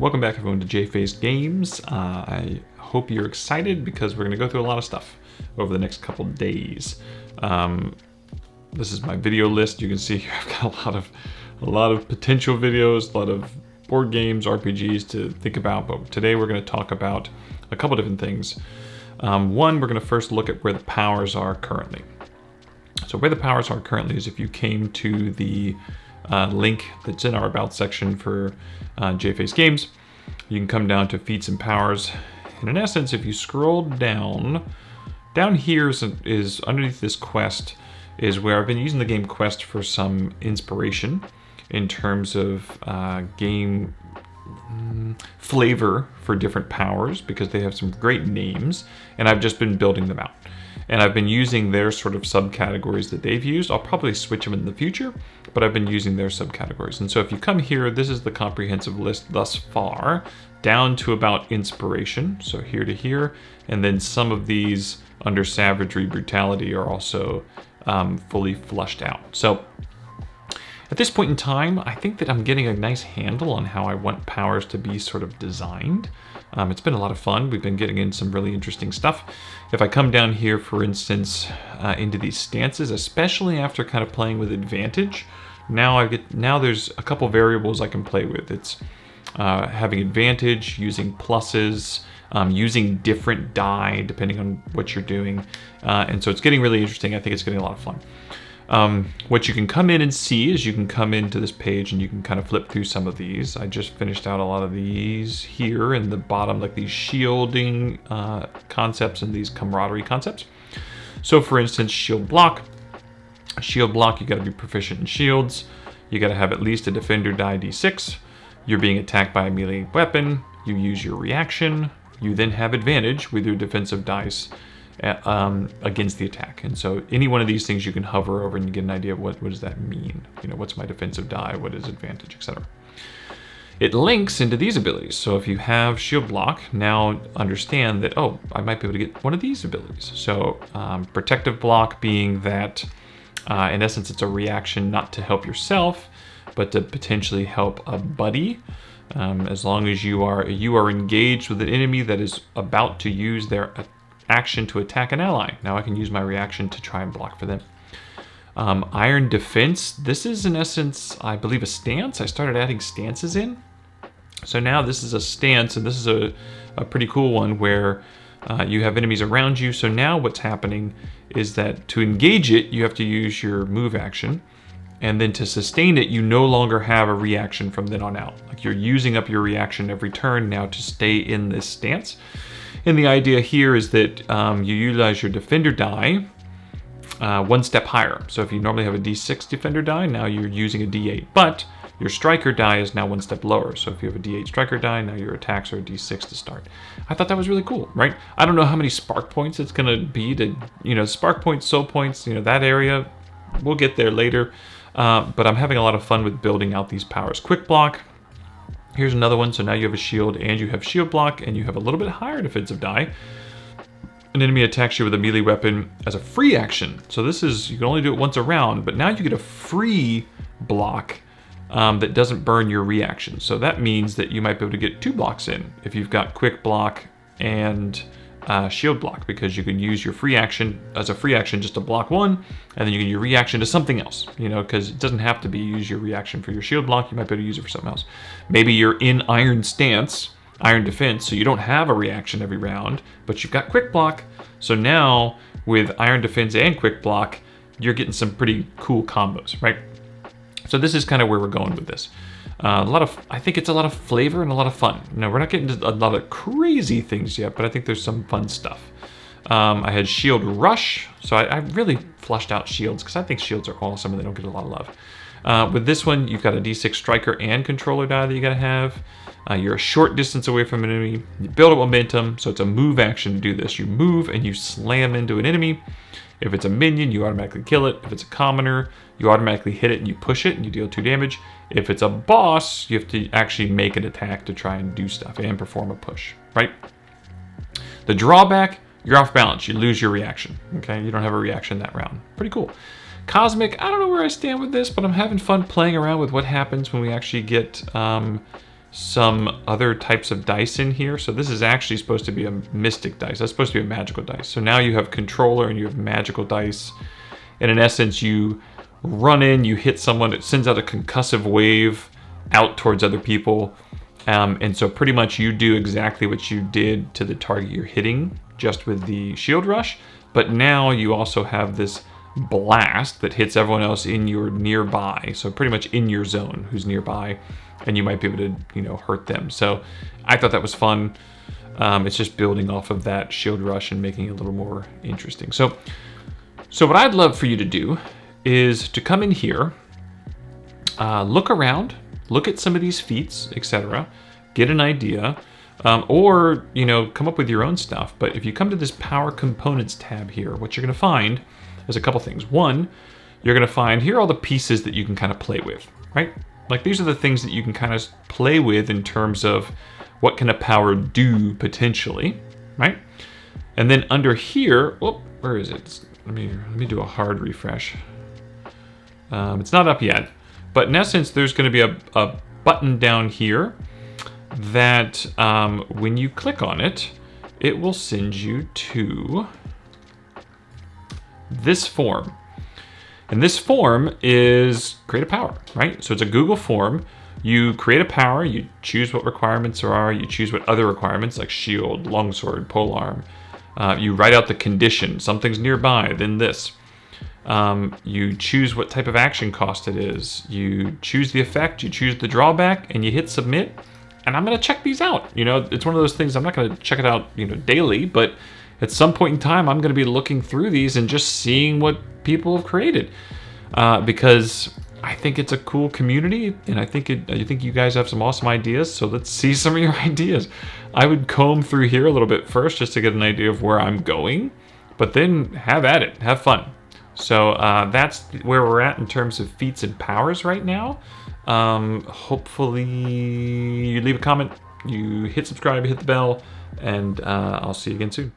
Welcome back everyone to JFace Games. I hope you're excited because we're going to go through a lot of stuff over the next couple days. This is my video list. You can see here I've got a lot of potential videos, a lot of board games, RPGs to think about, but today we're going to talk about a couple different things. One, we're going to first look at where the powers are currently. So where the powers are currently is if you came to the link that's in our About section for JFace Games, you can come down to Feats and Powers. And in essence, if you scroll down here is underneath this quest is where I've been using the game Quest for some inspiration in terms of game flavor for different powers, because they have some great names, and I've just been building them out. And I've been using their sort of subcategories that they've used. I'll probably switch them in the future, but I've been using their subcategories. And so if you come here, this is the comprehensive list thus far, down to about inspiration, so here to here, and then some of these under savagery, brutality are also fully flushed out. So at this point in time, I think that I'm getting a nice handle on how I want powers to be sort of designed. It's been a lot of fun. We've been getting in some really interesting stuff. If I come down here, for instance, into these stances, especially after kind of playing with advantage, now there's a couple variables I can play with. It's having advantage, using pluses, using different die depending on what you're doing. And so it's getting really interesting. I think it's getting a lot of fun. What you can come in and see is you can come into this page and you can kind of flip through some of these. I just finished out a lot of these here in the bottom, like these shielding concepts and these camaraderie concepts. So for instance, shield block, you got to be proficient in shields. You got to have at least a defender die d6. You're being attacked by a melee weapon. You use your reaction. You then have advantage with your defensive dice against the attack. And so any one of these things you can hover over and you get an idea of what does that mean? You know, what's my defensive die? What is advantage, etc. It links into these abilities. So if you have shield block, now understand that, oh, I might be able to get one of these abilities. So protective block being that, in essence, it's a reaction not to help yourself, but to potentially help a buddy. As long as you are engaged with an enemy that is about to use their action to attack an ally. Now I can use my reaction to try and block for them. Iron defense. This is in essence, I believe, a stance. I started adding stances in. So now this is a stance, and this is a pretty cool one where you have enemies around you. So now what's happening is that to engage it, you have to use your move action. And then to sustain it, you no longer have a reaction from then on out. Like you're using up your reaction every turn now to stay in this stance. And the idea here is that you utilize your defender die one step higher. So if you normally have a d6 defender die, now you're using a d8. But your striker die is now one step lower. So if you have a d8 striker die, now your attacks are a d6 to start. I thought that was really cool, right? I don't know how many spark points it's going to be to, spark points, soul points, that area. We'll get there later. But I'm having a lot of fun with building out these powers. Quick block. Here's another one. So now you have a shield and you have shield block and you have a little bit higher defensive die. An enemy attacks you with a melee weapon as a free action. So this is, you can only do it once a round, but now you get a free block that doesn't burn your reaction. So that means that you might be able to get 2 blocks in if you've got quick block and shield block, because you can use your free action as a free action just to block one, and then you can use your reaction to something else, because it doesn't have to be use your reaction for your shield block. You might be able to use it for something else. Maybe you're in iron stance, iron defense, so you don't have a reaction every round, but you've got quick block. So now with iron defense and quick block, you're getting some pretty cool combos, right? So this is kind of where we're going with this. I think it's a lot of flavor and a lot of fun. Now, we're not getting to a lot of crazy things yet, but I think there's some fun stuff. I had Shield Rush, so I really flushed out shields because I think shields are awesome and they don't get a lot of love. With this one, you've got a D6 striker and controller die that you gotta have. You're a short distance away from an enemy. You build up momentum, so it's a move action to do this. You move and you slam into an enemy. If it's a minion, you automatically kill it. If it's a commoner, you automatically hit it and you push it and you deal 2 damage. If it's a boss, you have to actually make an attack to try and do stuff and perform a push, right? The drawback, you're off balance. You lose your reaction, okay? You don't have a reaction that round. Pretty cool. Cosmic, I don't know where I stand with this, but I'm having fun playing around with what happens when we actually get some other types of dice in here. So this is actually supposed to be a mystic dice. That's supposed to be a magical dice. So now you have controller and you have magical dice. And in essence, you run in, you hit someone, it sends out a concussive wave out towards other people. And so pretty much you do exactly what you did to the target you're hitting, just with the shield rush. But now you also have this blast that hits everyone else in your nearby. So pretty much in your zone who's nearby, and you might be able to, you know, hurt them. So I thought that was fun. It's just building off of that shield rush and making it a little more interesting. So what I'd love for you to do is to come in here, look around, look at some of these feats, etc., get an idea, or, you know, come up with your own stuff. But if you come to this Power Components tab here, what you're going to find is a couple things. One, you're going to find here are all the pieces that you can kind of play with, right? Like these are the things that you can kind of play with in terms of what can a power do potentially, right? And then under here, oh, where is it? Let me do a hard refresh. It's not up yet, but in essence, there's going to be a button down here that when you click on it, it will send you to this form. And this form is create a power, right? So it's a Google form. You create a power, you choose what requirements there are, you choose what other requirements like shield, longsword, polearm. You write out the condition, something's nearby, then this. You choose what type of action cost it is. You choose the effect, you choose the drawback, and you hit submit. And I'm gonna check these out. You know, it's one of those things, I'm not gonna check it out, you know, daily, but at some point in time, I'm gonna be looking through these and just seeing what people have created. Because I think it's a cool community, and I think you guys have some awesome ideas, so let's see some of your ideas. I would comb through here a little bit first just to get an idea of where I'm going, but then have at it, have fun. So that's where we're at in terms of feats and powers right now. Hopefully you leave a comment, you hit subscribe, hit the bell, and I'll see you again soon.